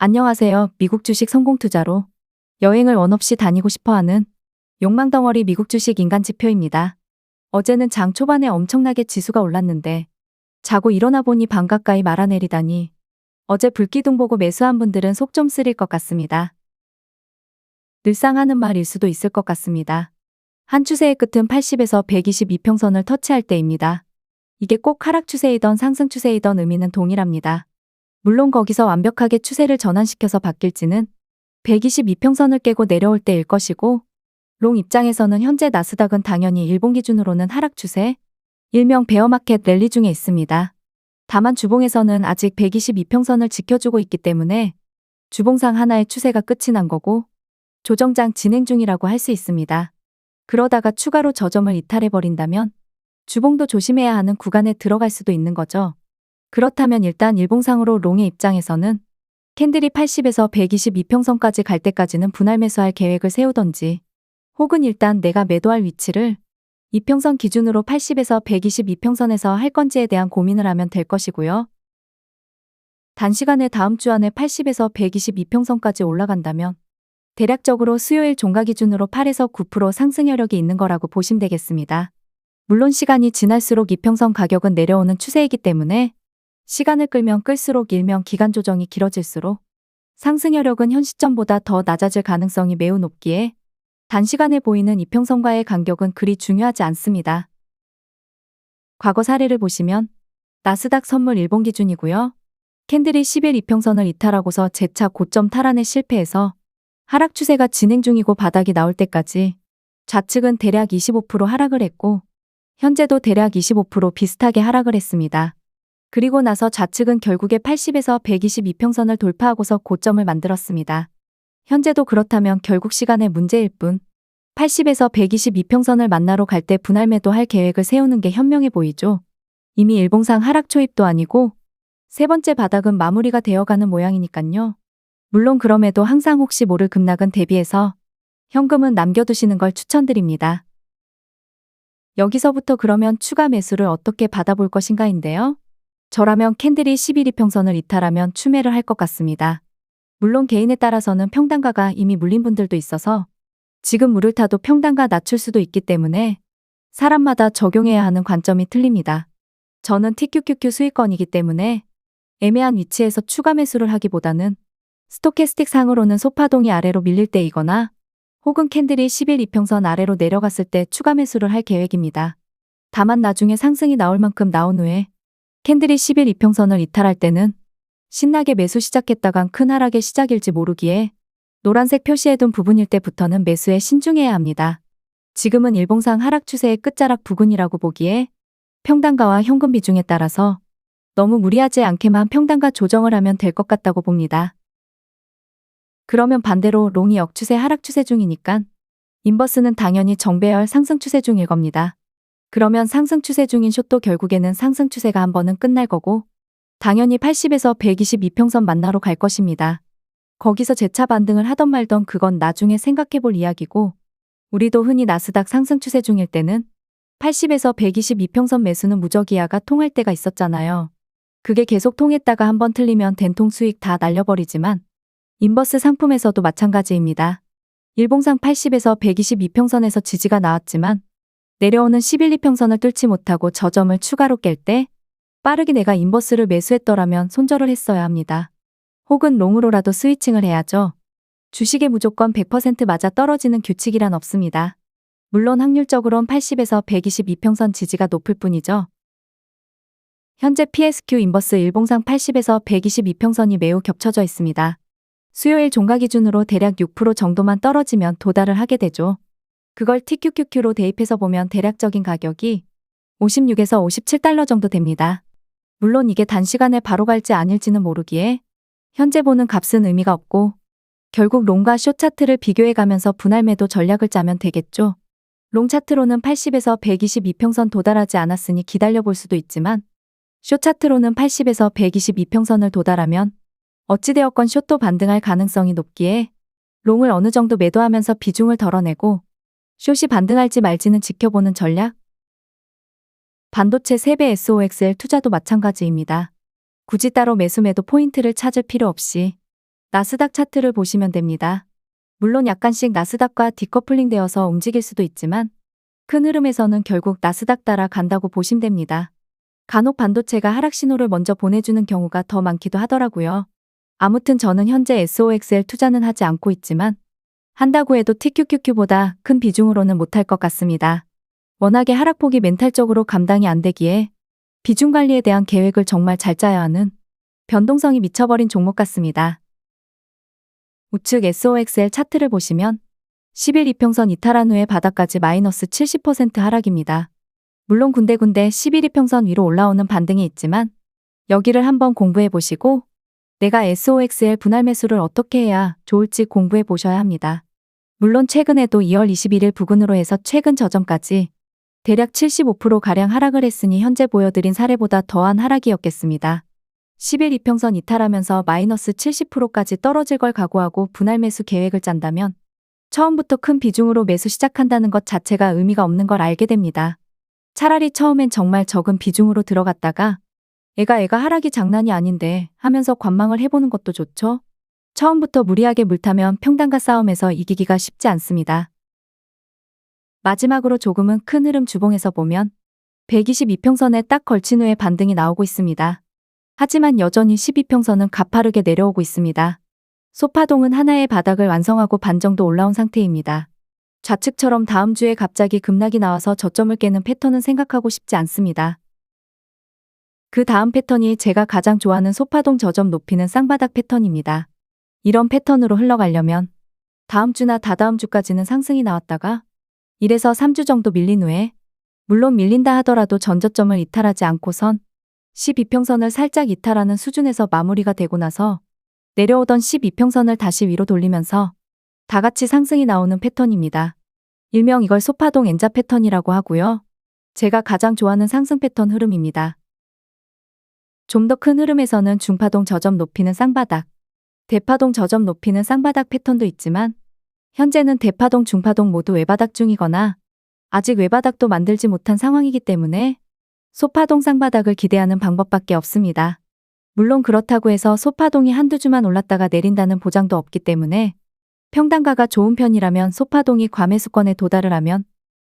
안녕하세요. 미국 주식 성공 투자로 여행을 원 없이 다니고 싶어하는 욕망덩어리 미국 주식 인간 지표입니다. 어제는 장 초반에 엄청나게 지수가 올랐는데 자고 일어나 보니 방 가까이 말아내리다니 어제 불기둥 보고 매수한 분들은 속 좀 쓰릴 것 같습니다. 늘상 하는 말일 수도 있을 것 같습니다. 한 추세의 끝은 80에서 122평선을 터치할 때입니다. 이게 꼭 하락 추세이던 상승 추세이던 의미는 동일합니다. 물론 거기서 완벽하게 추세를 전환시켜서 바뀔지는 122평선을 깨고 내려올 때일 것이고, 롱 입장에서는 현재 나스닥은 당연히 일본 기준으로는 하락 추세, 일명 베어마켓 랠리 중에 있습니다. 다만 주봉에서는 아직 122평선을 지켜주고 있기 때문에 주봉상 하나의 추세가 끝이 난 거고 조정장 진행 중이라고 할 수 있습니다. 그러다가 추가로 저점을 이탈해버린다면 주봉도 조심해야 하는 구간에 들어갈 수도 있는 거죠. 그렇다면 일단 일봉상으로 롱의 입장에서는 캔들이 80에서 122평선까지 갈 때까지는 분할 매수할 계획을 세우던지, 혹은 일단 내가 매도할 위치를 이평선 기준으로 80에서 122평선에서 할 건지에 대한 고민을 하면 될 것이고요. 단시간에 다음 주 안에 80에서 122평선까지 올라간다면 대략적으로 수요일 종가 기준으로 8에서 9% 상승 여력이 있는 거라고 보시면 되겠습니다. 물론 시간이 지날수록 이평선 가격은 내려오는 추세이기 때문에 시간을 끌면 끌수록 일명 기간 조정이 길어질수록 상승 여력은 현 시점보다 더 낮아질 가능성이 매우 높기에 단시간에 보이는 이평선과의 간격은 그리 중요하지 않습니다. 과거 사례를 보시면 나스닥 선물 일본 기준이고요. 캔들이 10일 이평선을 이탈하고서 재차 고점 탈환에 실패해서 하락 추세가 진행 중이고 바닥이 나올 때까지 좌측은 대략 25% 하락을 했고 현재도 대략 25% 비슷하게 하락을 했습니다. 그리고 나서 좌측은 결국에 80에서 122평선을 돌파하고서 고점을 만들었습니다. 현재도 그렇다면 결국 시간의 문제일 뿐 80에서 122평선을 만나러 갈 때 분할 매도할 계획을 세우는 게 현명해 보이죠. 이미 일봉상 하락 초입도 아니고 세 번째 바닥은 마무리가 되어가는 모양이니깐요. 물론 그럼에도 항상 혹시 모를 급락은 대비해서 현금은 남겨두시는 걸 추천드립니다. 여기서부터 그러면 추가 매수를 어떻게 받아볼 것인가인데요. 저라면 캔들이 11 이평선을 이탈하면 추매를 할 것 같습니다. 물론 개인에 따라서는 평단가가 이미 물린 분들도 있어서 지금 물을 타도 평단가 낮출 수도 있기 때문에 사람마다 적용해야 하는 관점이 틀립니다. 저는 TQQQ 수익권이기 때문에 애매한 위치에서 추가 매수를 하기보다는 스토캐스틱 상으로는 소파동이 아래로 밀릴 때이거나 혹은 캔들이 11 이평선 아래로 내려갔을 때 추가 매수를 할 계획입니다. 다만 나중에 상승이 나올 만큼 나온 후에 캔들이 11 이평선을 이탈할 때는 신나게 매수 시작했다간 큰 하락의 시작일지 모르기에 노란색 표시해둔 부분일 때부터는 매수에 신중해야 합니다. 지금은 일봉상 하락 추세의 끝자락 부근이라고 보기에 평단가와 현금 비중에 따라서 너무 무리하지 않게만 평단가 조정을 하면 될 것 같다고 봅니다. 그러면 반대로 롱이 역추세 하락 추세 중이니까 인버스는 당연히 정배열 상승 추세 중일 겁니다. 그러면 상승 추세 중인 숏도 결국에는 상승 추세가 한 번은 끝날 거고 당연히 80에서 122평선 만나러 갈 것입니다. 거기서 재차 반등을 하던 말던 그건 나중에 생각해 볼 이야기고 우리도 흔히 나스닥 상승 추세 중일 때는 80에서 122평선 매수는 무적이야가 통할 때가 있었잖아요. 그게 계속 통했다가 한 번 틀리면 된통 수익 다 날려버리지만 인버스 상품에서도 마찬가지입니다. 일봉상 80에서 122평선에서 지지가 나왔지만 내려오는 11, 2평선을 뚫지 못하고 저점을 추가로 깰 때 빠르게 내가 인버스를 매수했더라면 손절을 했어야 합니다. 혹은 롱으로라도 스위칭을 해야죠. 주식에 무조건 100% 맞아 떨어지는 규칙이란 없습니다. 물론 확률적으론 80에서 122평선 지지가 높을 뿐이죠. 현재 PSQ 인버스 일봉상 80에서 122평선이 매우 겹쳐져 있습니다. 수요일 종가 기준으로 대략 6% 정도만 떨어지면 도달을 하게 되죠. 그걸 TQQQ로 대입해서 보면 대략적인 가격이 56에서 57달러 정도 됩니다. 물론 이게 단시간에 바로 갈지 아닐지는 모르기에 현재 보는 값은 의미가 없고 결국 롱과 숏 차트를 비교해가면서 분할 매도 전략을 짜면 되겠죠. 롱 차트로는 80에서 122평선 도달하지 않았으니 기다려볼 수도 있지만 숏 차트로는 80에서 122평선을 도달하면 어찌되었건 숏도 반등할 가능성이 높기에 롱을 어느 정도 매도하면서 비중을 덜어내고 숏이 반등할지 말지는 지켜보는 전략. 반도체 3배 SOXL 투자도 마찬가지입니다. 굳이 따로 매수 매도 포인트를 찾을 필요 없이 나스닥 차트를 보시면 됩니다. 물론 약간씩 나스닥과 디커플링 되어서 움직일 수도 있지만 큰 흐름에서는 결국 나스닥 따라 간다고 보시면 됩니다. 간혹 반도체가 하락 신호를 먼저 보내주는 경우가 더 많기도 하더라고요. 아무튼 저는 현재 SOXL 투자는 하지 않고 있지만 한다고 해도 TQQQ보다 큰 비중으로는 못할 것 같습니다. 워낙에 하락폭이 멘탈적으로 감당이 안 되기에 비중 관리에 대한 계획을 정말 잘 짜야 하는 변동성이 미쳐버린 종목 같습니다. 우측 SOXL 차트를 보시면 10일 이평선 이탈한 후에 바닥까지 마이너스 70% 하락입니다. 물론 군데군데 10일 이평선 위로 올라오는 반등이 있지만 여기를 한번 공부해 보시고 내가 SOXL 분할 매수를 어떻게 해야 좋을지 공부해 보셔야 합니다. 물론 최근에도 2월 21일 부근으로 해서 최근 저점까지 대략 75%가량 하락을 했으니 현재 보여드린 사례보다 더한 하락이었겠습니다. 10일 이평선 이탈하면서 마이너스 70%까지 떨어질 걸 각오하고 분할 매수 계획을 짠다면 처음부터 큰 비중으로 매수 시작한다는 것 자체가 의미가 없는 걸 알게 됩니다. 차라리 처음엔 정말 적은 비중으로 들어갔다가 애가 하락이 장난이 아닌데 하면서 관망을 해보는 것도 좋죠. 처음부터 무리하게 물타면 평단가 싸움에서 이기기가 쉽지 않습니다. 마지막으로 조금은 큰 흐름 주봉에서 보면 122평선에 딱 걸친 후에 반등이 나오고 있습니다. 하지만 여전히 12평선은 가파르게 내려오고 있습니다. 소파동은 하나의 바닥을 완성하고 반 정도 올라온 상태입니다. 좌측처럼 다음 주에 갑자기 급락이 나와서 저점을 깨는 패턴은 생각하고 싶지 않습니다. 그 다음 패턴이 제가 가장 좋아하는 소파동 저점 높이는 쌍바닥 패턴입니다. 이런 패턴으로 흘러가려면 다음 주나 다다음 주까지는 상승이 나왔다가 1에서 3주 정도 밀린 후에 물론 밀린다 하더라도 전저점을 이탈하지 않고선 12평선을 살짝 이탈하는 수준에서 마무리가 되고 나서 내려오던 12평선을 다시 위로 돌리면서 다 같이 상승이 나오는 패턴입니다. 일명 이걸 소파동 N자 패턴이라고 하고요. 제가 가장 좋아하는 상승 패턴 흐름입니다. 좀 더 큰 흐름에서는 중파동 저점 높이는 쌍바닥, 대파동 저점 높이는 쌍바닥 패턴도 있지만 현재는 대파동, 중파동 모두 외바닥 중이거나 아직 외바닥도 만들지 못한 상황이기 때문에 소파동 쌍바닥을 기대하는 방법밖에 없습니다. 물론 그렇다고 해서 소파동이 한두 주만 올랐다가 내린다는 보장도 없기 때문에 평단가가 좋은 편이라면 소파동이 과매수권에 도달을 하면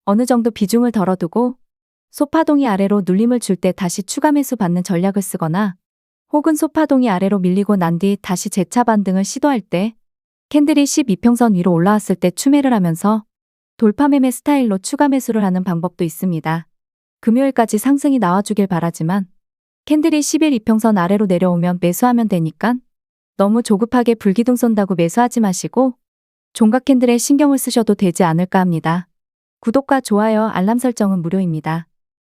어느 정도 비중을 덜어두고 소파동이 아래로 눌림을 줄 때 다시 추가 매수 받는 전략을 쓰거나 혹은 소파동이 아래로 밀리고 난 뒤 다시 재차 반등을 시도할 때 캔들이 12평선 위로 올라왔을 때 추매를 하면서 돌파 매매 스타일로 추가 매수를 하는 방법도 있습니다. 금요일까지 상승이 나와주길 바라지만 캔들이 10일 이평선 아래로 내려오면 매수하면 되니까 너무 조급하게 불기둥 쏜다고 매수하지 마시고 종각 캔들에 신경을 쓰셔도 되지 않을까 합니다. 구독과 좋아요, 알람 설정은 무료입니다.